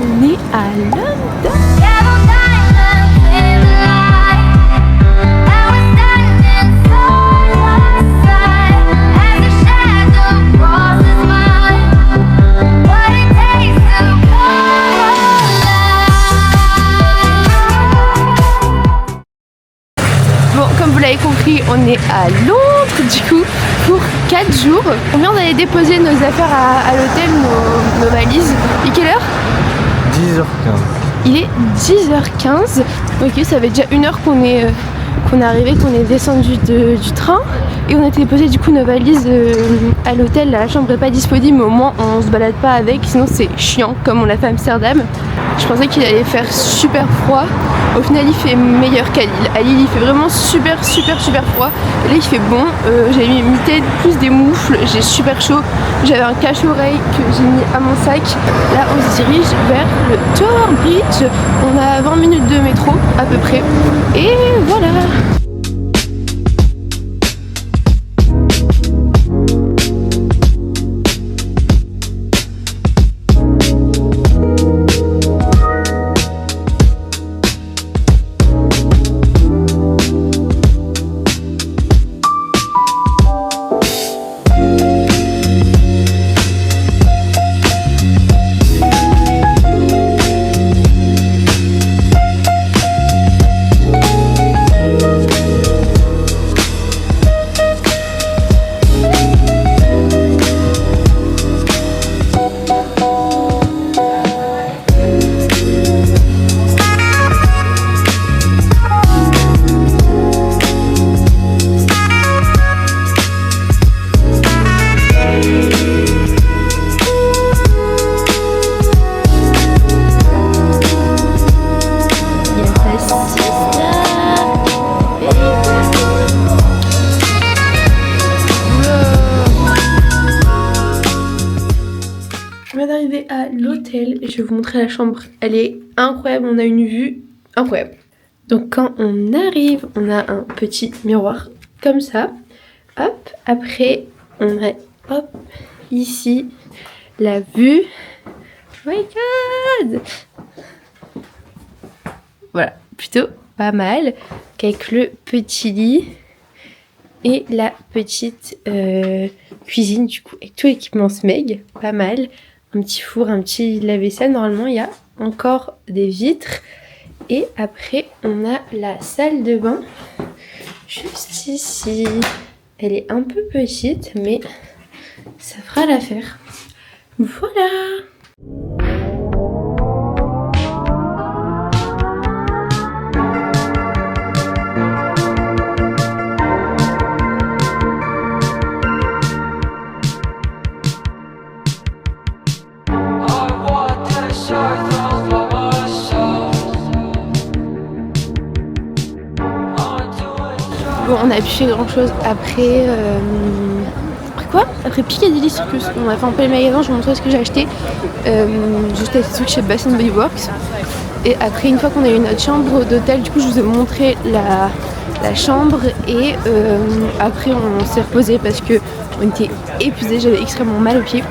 on est à Londres. Bon, comme vous l'avez compris, on est à Londres du coup pour 4 jours. On vient d'aller déposer nos affaires à l'hôtel, nos valises. Et quelle heure? 10h15. Il est 10h15. Ok, ça fait déjà 1 heure qu'on est arrivé, qu'on est descendu du train. Et on a été déposer du coup nos valises à l'hôtel. La chambre n'est pas disponible, mais au moins on se balade pas avec, sinon c'est chiant comme on l'a fait à Amsterdam. Je pensais qu'il allait faire super froid. Au final il fait meilleur qu'à Lille. À Lille il fait vraiment super froid. Et là il fait bon. J'ai mis plus des moufles, j'ai super chaud. J'avais un cache-oreille que j'ai mis à mon sac. Là on se dirige vers le Tower Bridge. On a 20 minutes de métro à peu près. Et voilà. On vient d'arriver à l'hôtel et je vais vous montrer la chambre. Elle est incroyable, on a une vue incroyable. Donc quand on arrive, on a un petit miroir comme ça. Hop, après on a hop ici la vue. Oh my god! Voilà, plutôt pas mal. Avec le petit lit et la petite cuisine du coup avec tout l'équipement Smeg, pas mal. Un petit four, un petit lave-vaisselle. Normalement, il y a encore des vitres. Et après, on a la salle de bain juste ici. Elle est un peu petite, mais ça fera l'affaire. Voilà! Bon, on a pu faire grand chose après. Après quoi? Après Piccadilly Circus. On a fait un peu les magasins, je vous montrerai ce que j'ai acheté. J'ai acheté des trucs chez Bath & Body Works. Et après, une fois qu'on a eu notre chambre d'hôtel, du coup, je vous ai montré la chambre. Et après, on s'est reposé parce que on était épuisés, j'avais extrêmement mal aux pieds.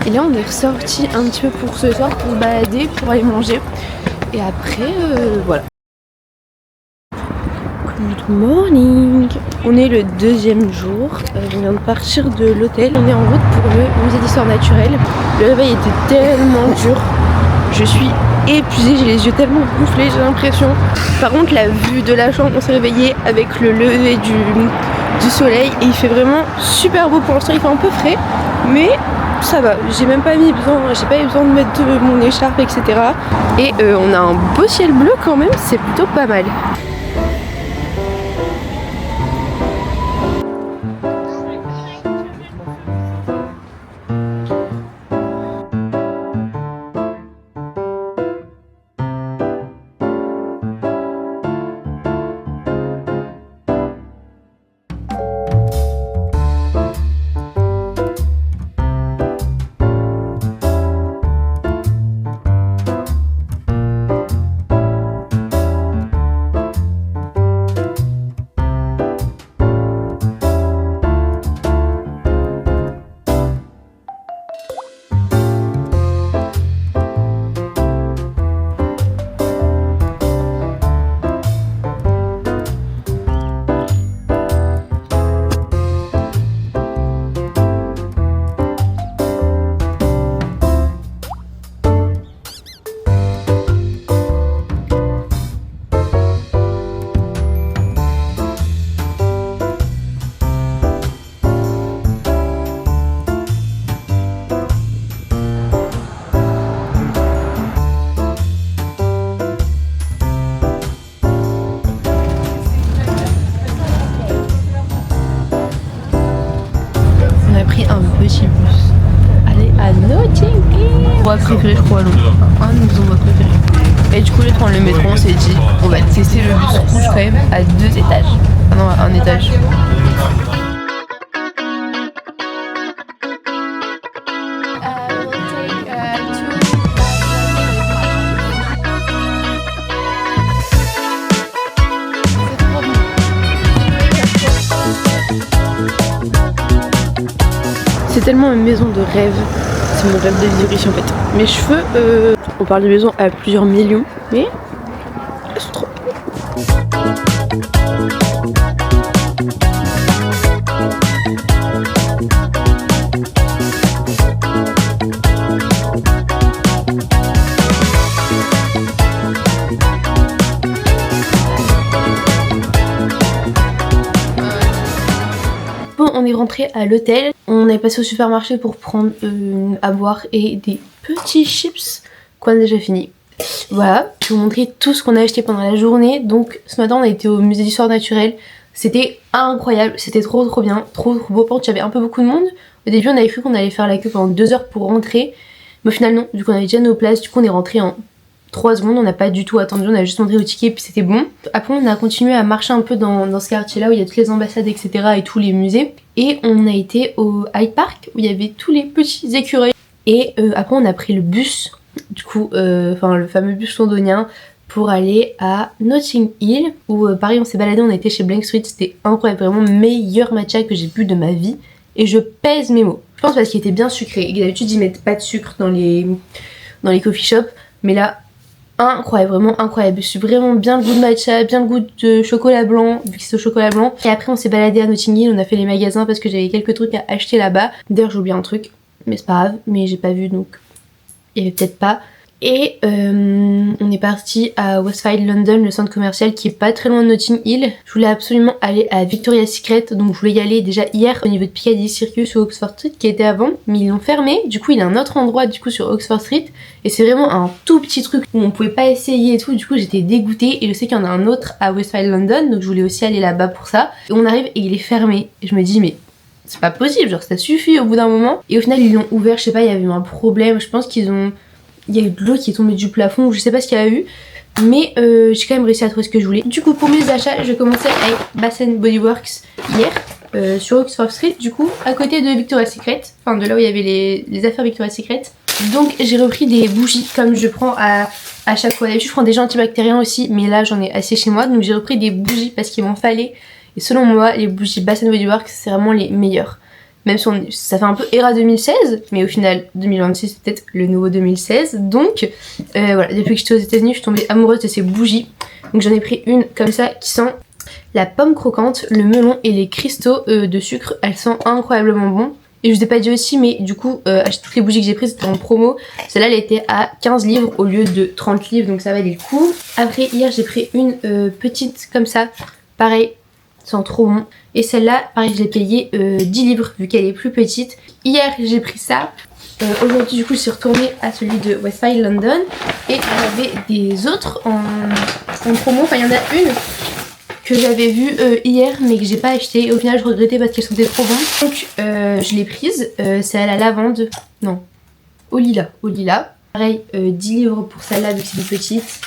Et là, on est ressorti un petit peu pour ce soir, pour se balader, pour aller manger. Et après, voilà. Good morning. On est le 2e jour, on vient de partir de l'hôtel. On est en route pour le musée d'histoire naturelle. Le réveil était tellement dur. Je suis épuisée, j'ai les yeux tellement gonflés, j'ai l'impression. Par contre, la vue de la chambre, on s'est réveillé avec le lever du soleil. Et il fait vraiment super beau pour l'instant, il fait un peu frais. Mais ça va, j'ai pas eu besoin de mettre mon écharpe, etc. Et on a un beau ciel bleu quand même, c'est plutôt pas mal. préférés je crois à Londres. Un de nos endroits préférés. Et du coup, je vais prendre le métro, on s'est dit, on va tester le bus rouge quand même à 2 étages. Ah non, à 1 étage. C'est tellement une maison de rêve. C'est mon rêve de vie riche en fait. Mes cheveux, on parle de maisons à plusieurs millions, mais elles sont trop. Bon, on est rentré à l'hôtel. On est passé au supermarché pour prendre à boire et des petits chips qu'on a déjà fini. Voilà, je vais vous montrer tout ce qu'on a acheté pendant la journée. Donc ce matin on a été au musée d'histoire naturelle. C'était incroyable, c'était trop bien, trop beau. Par contre il y avait un peu beaucoup de monde. Au début on avait cru qu'on allait faire la queue pendant 2 heures pour rentrer. Mais au final non, du coup on avait déjà nos places. Du coup on est rentré en 3 secondes, on n'a pas du tout attendu, on a juste montré au ticket puis c'était bon. Après on a continué à marcher un peu dans ce quartier là où il y a toutes les ambassades etc. et tous les musées. Et on a été au Hyde Park où il y avait tous les petits écureuils. Et après on a pris le bus, du coup, enfin le fameux bus londonien pour aller à Notting Hill où pareil on s'est baladé, on a été chez Blank Street, c'était incroyable, vraiment meilleur matcha que j'ai bu de ma vie. Et je pèse mes mots. Je pense parce qu'il était bien sucré. D'habitude ils mettent pas de sucre dans les coffee shops, mais là incroyable, vraiment incroyable. Je suis vraiment bien le goût de matcha, bien le goût de chocolat blanc, vu que c'est au chocolat blanc. Et après on s'est baladé à Notting Hill, on a fait les magasins parce que j'avais quelques trucs à acheter là-bas. D'ailleurs j'ai oublié un truc, mais c'est pas grave, mais j'ai pas vu donc il y avait peut-être pas. Et on est parti à Westfield London, le centre commercial qui est pas très loin de Notting Hill. Je voulais absolument aller à Victoria's Secret, donc je voulais y aller déjà hier au niveau de Piccadilly Circus ou Oxford Street qui était avant, mais ils l'ont fermé. Du coup il y a un autre endroit du coup sur Oxford Street et c'est vraiment un tout petit truc où on pouvait pas essayer et tout. Du coup j'étais dégoûtée et je sais qu'il y en a un autre à Westfield London, donc je voulais aussi aller là-bas pour ça. Et on arrive et il est fermé et je me dis mais c'est pas possible, genre ça suffit au bout d'un moment. Et au final ils l'ont ouvert, je sais pas, il y avait eu un problème, je pense qu'il y a eu de l'eau qui est tombée du plafond, je sais pas ce qu'il y a eu. Mais j'ai quand même réussi à trouver ce que je voulais. Du coup pour mes achats, je commençais avec Bath Body Works hier sur Oxford Street, du coup à côté de Victoria's Secret, enfin de là où il y avait les affaires Victoria's Secret. Donc j'ai repris des bougies comme je prends à chaque fois. D'habitude je prends des gens antibactériens aussi, mais là j'en ai assez chez moi. Donc j'ai repris des bougies parce qu'il m'en fallait. Et selon moi les bougies Bath Body Works c'est vraiment les meilleures. Même si ça fait un peu ERA 2016, mais au final 2026 c'est peut-être le nouveau 2016. Donc voilà, depuis que j'étais aux États-Unis, je suis tombée amoureuse de ces bougies. Donc j'en ai pris une comme ça qui sent la pomme croquante, le melon et les cristaux de sucre. Elle sent incroyablement bon. Et je vous ai pas dit aussi, mais du coup, toutes les bougies que j'ai prises étaient en promo. Celle-là, elle était à 15 livres au lieu de 30 livres, donc ça valait le coup. Après, hier, j'ai pris une petite comme ça, pareil. Sent trop bon. Et celle-là, pareil, je l'ai payée 10 livres vu qu'elle est plus petite. Hier, j'ai pris ça. Aujourd'hui, du coup, je suis retournée à celui de Westfield London. Et il y avait des autres en promo. Enfin, il y en a une que j'avais vue hier, mais que j'ai pas acheté. Au final, je regrettais parce qu'elle sentait trop bon. Donc, je l'ai prise. C'est à la lavande. Non, au lilas. Au lilas. Pareil, 10 livres pour celle-là vu que c'est une petite.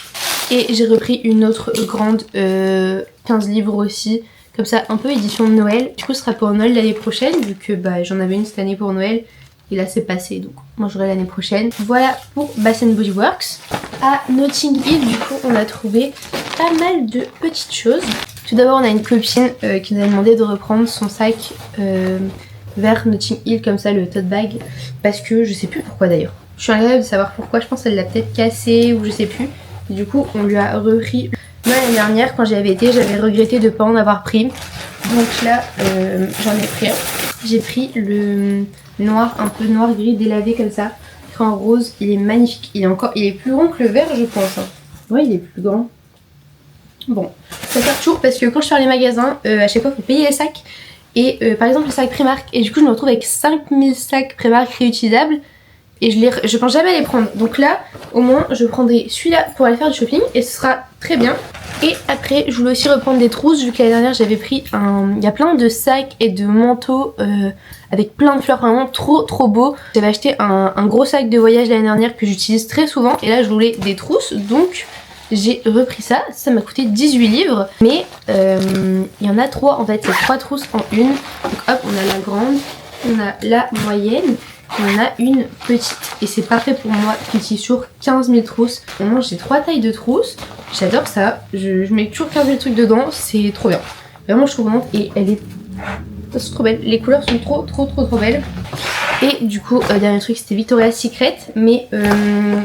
Et j'ai repris une autre grande, 15 livres aussi. Comme ça, un peu édition de Noël. Du coup, ce sera pour Noël l'année prochaine, vu que j'en avais une cette année pour Noël. Et là, c'est passé, donc moi j'aurai l'année prochaine. Voilà pour Bath Body Works. À Notting Hill, du coup, on a trouvé pas mal de petites choses. Tout d'abord, on a une copine qui nous a demandé de reprendre son sac vers Notting Hill, comme ça, le tote bag. Parce que je sais plus pourquoi d'ailleurs. Je suis incapable de savoir pourquoi. Je pense qu'elle l'a peut-être cassé ou je sais plus. Et du coup, on lui a repris. Moi l'année dernière quand j'y avais été j'avais regretté de ne pas en avoir pris. Donc là j'en ai pris un. J'ai pris le noir, un peu noir gris délavé comme ça. En rose, il est magnifique. Il est plus grand que le vert je pense. Ouais il est plus grand. Bon, ça fait toujours parce que quand je fais les magasins, à chaque fois il faut payer les sacs. Et par exemple le sac Primark. Et du coup je me retrouve avec 5000 sacs Primark réutilisables. Et je pense jamais les prendre. Donc là, au moins, je prendrai celui-là pour aller faire du shopping. Et ce sera très bien. Et après je voulais aussi reprendre des trousses vu que l'année dernière j'avais pris il y a plein de sacs et de manteaux avec plein de fleurs, vraiment trop beau. J'avais acheté un gros sac de voyage l'année dernière que j'utilise très souvent et là je voulais des trousses donc j'ai repris ça. Ça m'a coûté 18 livres mais il y en a 3 en fait, c'est 3 trousses en une. Donc hop, on a la grande, on a la moyenne. On a une petite et c'est parfait pour moi qui utilise toujours 15 000 trousses. Vraiment j'ai 3 tailles de trousses, j'adore ça, je mets toujours 15 000 trucs dedans, c'est trop bien. Vraiment je trouve vraiment et elle est trop belle, les couleurs sont trop belles. Et du coup dernier truc c'était Victoria's Secret mais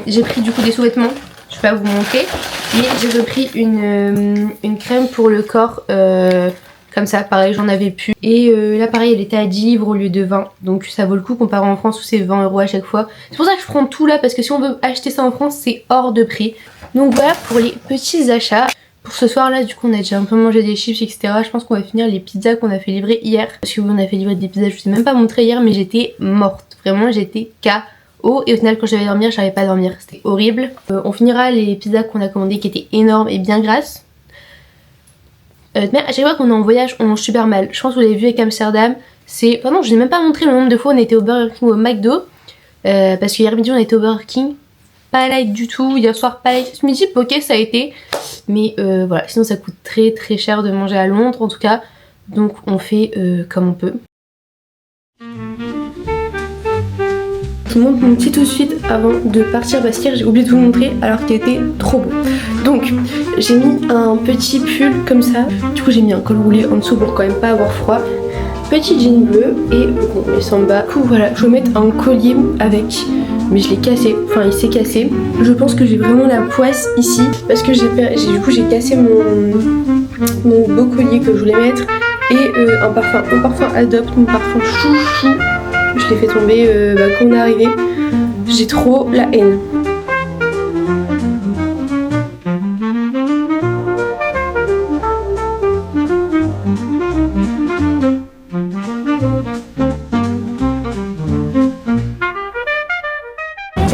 j'ai pris du coup des sous-vêtements, je vais pas vous montrer, mais j'ai repris une crème pour le corps comme ça, pareil, j'en avais plus. Et là, pareil, elle était à 10 livres au lieu de 20. Donc ça vaut le coup comparé en France où c'est 20 € à chaque fois. C'est pour ça que je prends tout là, parce que si on veut acheter ça en France, c'est hors de prix. Donc voilà pour les petits achats. Pour ce soir là, du coup, on a déjà un peu mangé des chips, etc. Je pense qu'on va finir les pizzas qu'on a fait livrer hier. Parce que on a fait livrer des pizzas, je vous ai même pas montré hier, mais j'étais morte. Vraiment, j'étais KO. Et au final, quand j'allais dormir, j'arrivais pas à dormir. C'était horrible. On finira les pizzas qu'on a commandées qui étaient énormes et bien grasses. Mais à chaque fois qu'on est en voyage, on mange super mal. Je pense que vous l'avez vu avec Amsterdam. C'est. Pardon, je n'ai même pas montré le nombre de fois où on était au Burger King ou au McDo. Parce qu'hier midi, on était au Burger King. Pas like du tout. Hier soir, pas like. Ce midi, ok, ça a été. Mais voilà, sinon ça coûte très cher de manger à Londres en tout cas. Donc on fait comme on peut. Je vous montre mon petit outfit avant de partir parce qu'hier j'ai oublié de vous montrer alors qu'il était trop beau. Donc j'ai mis un petit pull comme ça. Du coup j'ai mis un col roulé en dessous pour quand même pas avoir froid. Petit jean bleu et bon les samba. Du coup voilà, je vais mettre un collier avec, mais je l'ai cassé, enfin il s'est cassé. Je pense que j'ai vraiment la poisse ici parce que du coup j'ai cassé mon beau collier que je voulais mettre et un parfum Adopt, mon parfum chouchou. Je l'ai fait tomber quand on est arrivé. J'ai trop la haine.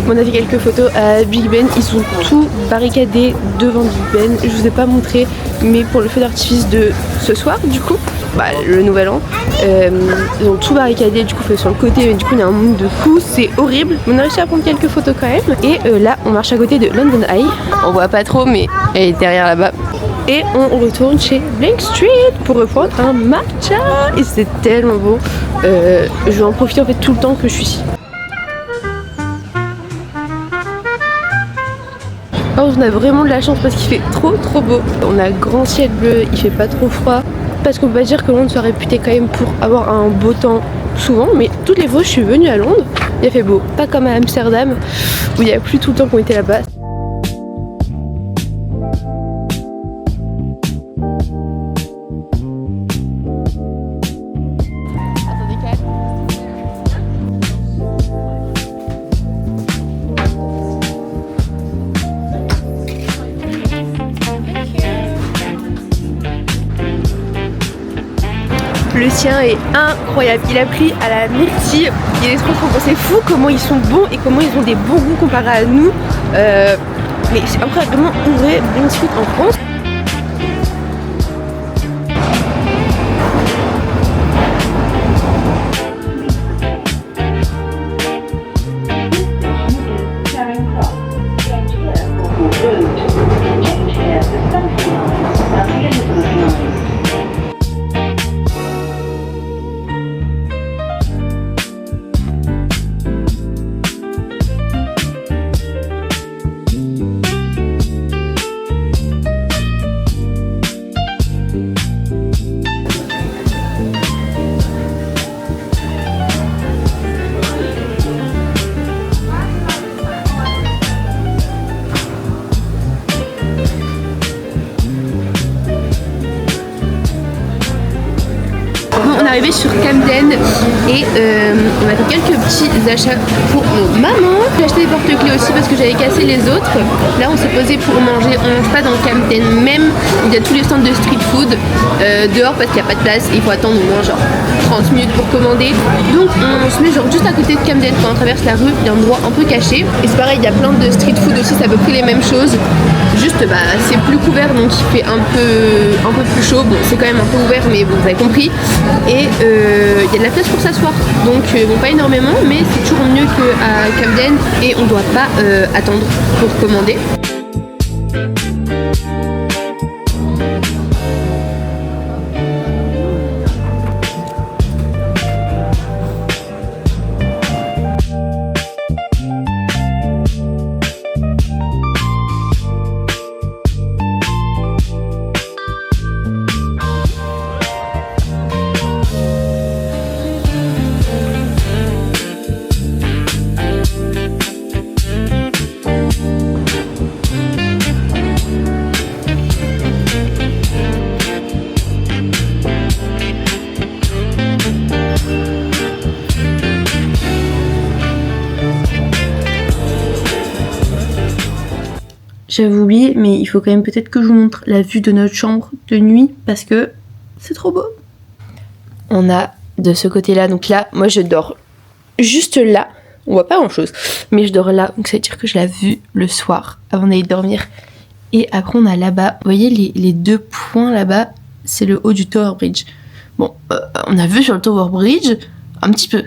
On a fait quelques photos à Big Ben, ils sont tout barricadés devant Big Ben. Je vous ai pas montré, mais pour le feu d'artifice de ce soir, du coup, le nouvel an, ils ont tout barricadé, du coup fait sur le côté, mais du coup il y a un monde de fous, c'est horrible. On a réussi à prendre quelques photos quand même. Et là, on marche à côté de London Eye. On voit pas trop, mais elle est derrière là-bas. Et on retourne chez Blank Street pour reprendre un matcha. Et c'est tellement beau. Je vais en profiter en fait tout le temps que je suis ici. On a vraiment de la chance parce qu'il fait trop beau. On a grand ciel bleu, il fait pas trop froid. Parce qu'on peut pas dire que Londres soit réputé quand même pour avoir un beau temps souvent. Mais toutes les fois je suis venue à Londres, il a fait beau. Pas comme à Amsterdam où il y a plus tout le temps qu'on était là-bas. Le sien est incroyable, il a pris à la myrtille, il est trop bon, c'est fou comment ils sont bons et comment ils ont des bons goûts comparé à nous. Mais c'est incroyablement ouvert Blank Street en France. arrivé sur Camden et on a fait quelques petits achats pour nos mamans. J'ai acheté des porte-clés aussi parce que j'avais cassé les autres. Là on s'est posé pour manger, on mange pas dans Camden même, il y a tous les stands de street food dehors parce qu'il n'y a pas de place et il faut attendre au moins genre 30 minutes pour commander. Donc on se met genre juste à côté de Camden quand on traverse la rue, il y a un endroit un peu caché. Et c'est pareil, il y a plein de street food aussi, c'est à peu près les mêmes choses. Juste c'est plus couvert donc il fait un peu plus chaud. Bon c'est quand même un peu ouvert mais bon vous avez compris. Et il y a de la place pour s'asseoir. Donc bon pas énormément mais c'est toujours mieux qu'à Camden et on doit pas attendre pour commander. J'avais oublié, mais il faut quand même peut-être que je vous montre la vue de notre chambre de nuit parce que c'est trop beau. On a de ce côté-là, donc là, moi je dors juste là. On voit pas grand-chose, mais je dors là, donc ça veut dire que je l'ai vue le soir avant d'aller dormir. Et après on a là-bas, vous voyez les deux points là-bas, c'est le haut du Tower Bridge. Bon, on a vu sur le Tower Bridge un petit peu.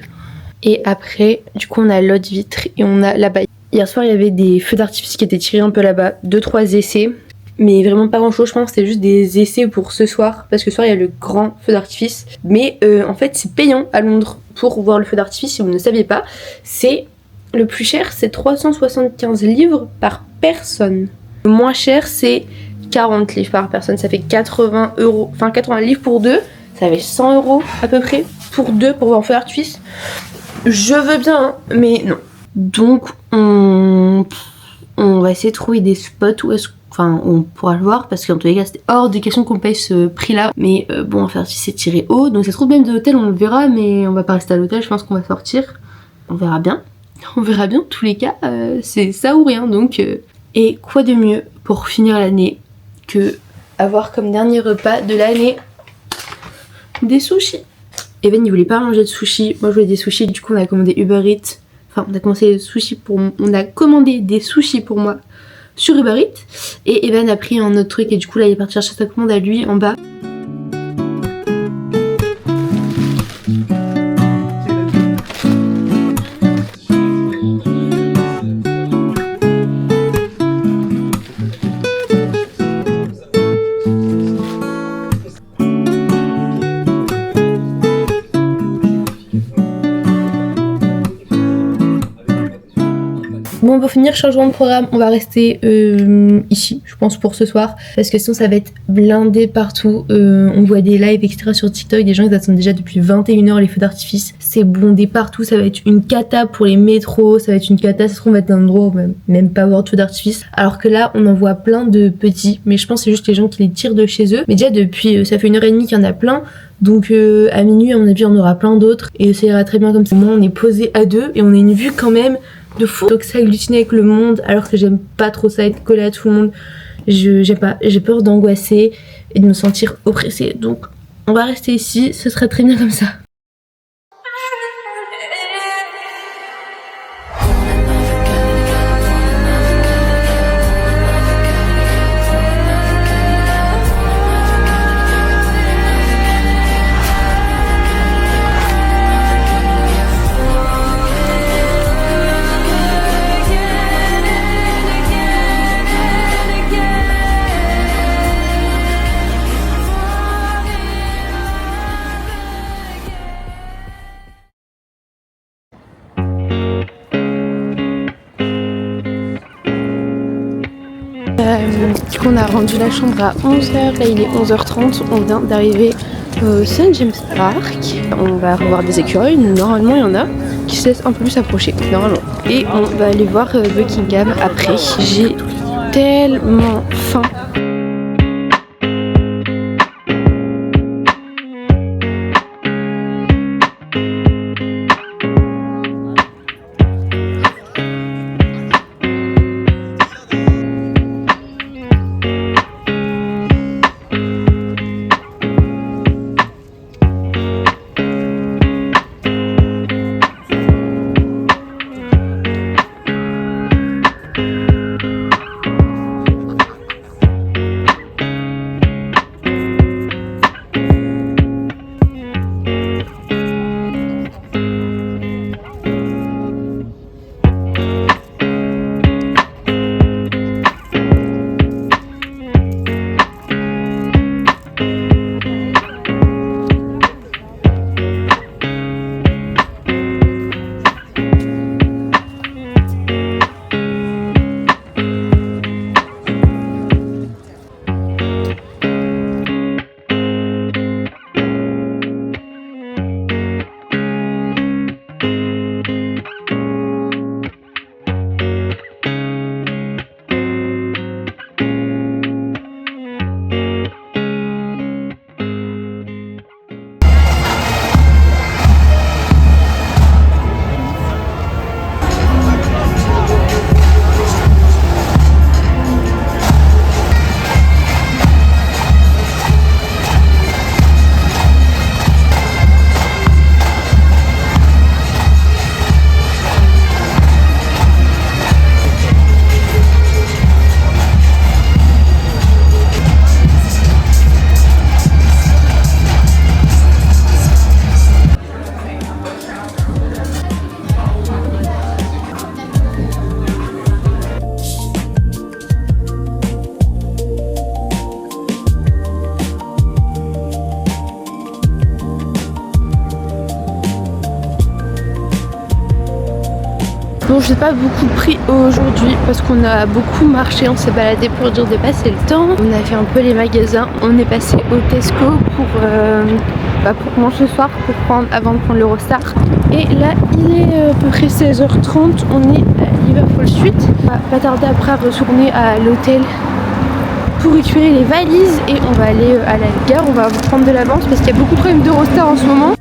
Et après, du coup on a l'autre vitre et on a là-bas. Hier soir, il y avait des feux d'artifice qui étaient tirés un peu là-bas, 2-3 essais, mais vraiment pas grand-chose, je pense que c'était juste des essais pour ce soir, parce que ce soir, il y a le grand feu d'artifice. Mais en fait, c'est payant à Londres pour voir le feu d'artifice, si vous ne saviez pas. C'est le plus cher, c'est 375 livres par personne. Le moins cher, c'est 40 livres par personne, ça fait 80 €, enfin 80 livres pour deux, ça fait 100 € à peu près, pour deux, pour voir un feu d'artifice. Je veux bien, hein, mais non. Donc on va essayer de trouver des spots où on pourra le voir parce qu'en tous les cas c'était hors de question qu'on paye ce prix là. Mais bon, enfin si c'est tiré haut, donc ça se trouve même de l'hôtel on le verra, mais on va pas rester à l'hôtel, je pense qu'on va sortir. On verra bien. On verra bien, en tous les cas c'est ça ou rien donc. Et quoi de mieux pour finir l'année que avoir comme dernier repas de l'année des sushis. Evan il voulait pas manger de sushis, moi je voulais des sushis, du coup on a commandé Uber Eats. Enfin, on a commandé des sushis pour moi sur Uber Eats. Et Evan a pris un autre truc et du coup là il est parti chercher sa commande à lui en bas. Bon, pour finir, changement de programme, on va rester ici, je pense, pour ce soir, parce que sinon ça va être blindé partout. On voit des lives, etc. sur TikTok, des gens ils attendent déjà depuis 21h les feux d'artifice. C'est bondé partout, ça va être une cata pour les métros, ça va être une cata, ça se trouve, on va être dans un endroit où même pas avoir de feux d'artifice. Alors que là, on en voit plein de petits, mais je pense que c'est juste les gens qui les tirent de chez eux. Mais déjà, depuis, ça fait 1h30 qu'il y en a plein. Donc à minuit, à mon avis, on aura plein d'autres et ça ira très bien comme ça. Au moins, on est posé à deux et on a une vue quand même de fou. Donc s'agglutiner avec le monde alors que j'aime pas trop ça, être collée à tout le monde. J'aime pas, j'ai peur d'angoisser et de me sentir oppressée. Donc on va rester ici, ce sera très bien comme ça. Du coup on a rendu la chambre à 11h, là il est 11h30, on vient d'arriver au St James Park. On va revoir des écureuils, normalement il y en a qui se laissent un peu plus approcher, normalement. Et on va aller voir Buckingham après. J'ai tellement faim. Bon, je n'ai pas beaucoup pris aujourd'hui parce qu'on a beaucoup marché, on s'est baladé pour dire dépasser le temps. On a fait un peu les magasins, on est passé au Tesco pour manger ce soir, avant de prendre l'Eurostar. Et là, il est à peu près 16h30, on est à Liverpool Street. On va pas tarder après à retourner à l'hôtel pour récupérer les valises et on va aller à la gare. On va prendre de l'avance parce qu'il y a beaucoup de problèmes d'Eurostar en ce moment.